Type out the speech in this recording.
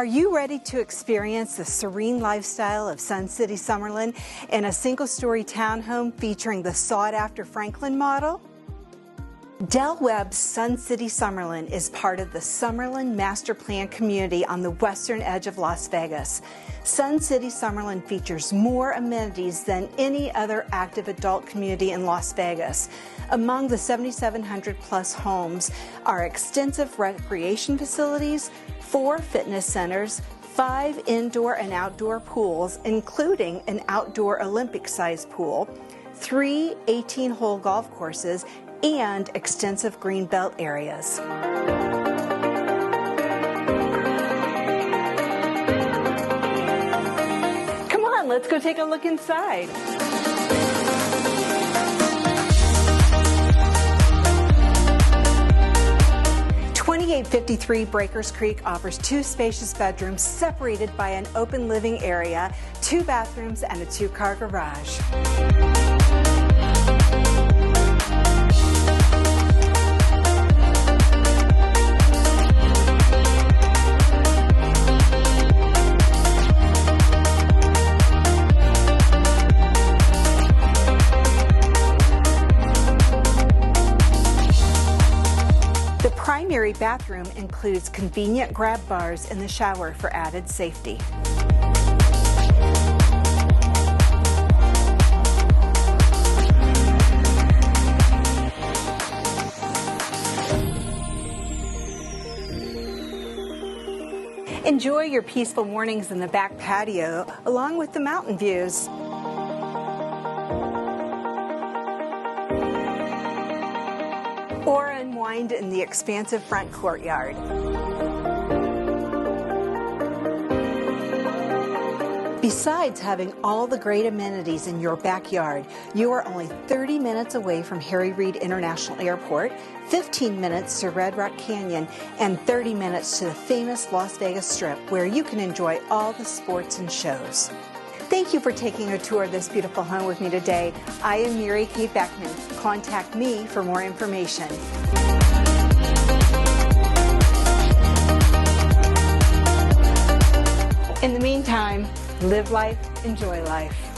Are you ready to experience the serene lifestyle of Sun City Summerlin in a single-story townhome featuring the sought-after Franklin model? Del Webb's Sun City Summerlin is part of the Summerlin Master Plan community on the western edge of Las Vegas. Sun City Summerlin features more amenities than any other active adult community in Las Vegas. Among the 7,700 plus homes are extensive recreation facilities, 4 fitness centers, 5 indoor and outdoor pools, including an outdoor Olympic-sized pool, 3 18-hole golf courses, and extensive green belt areas. Come on, let's go take a look inside. .5853 Breakers Creek offers 2 spacious bedrooms separated by an open living area, 2 bathrooms, and a 2-car garage. The primary bathroom includes convenient grab bars in the shower for added safety. Enjoy your peaceful mornings in the back patio along with the mountain views. Or unwind in the expansive front courtyard. Besides having all the great amenities in your backyard, you are only 30 minutes away from Harry Reid International Airport, 15 minutes to Red Rock Canyon, and 30 minutes to the famous Las Vegas Strip, where you can enjoy all the sports and shows. Thank you for taking a tour of this beautiful home with me today. I am Mary Kay Beckman. Contact me for more information. In the meantime, live life, enjoy life.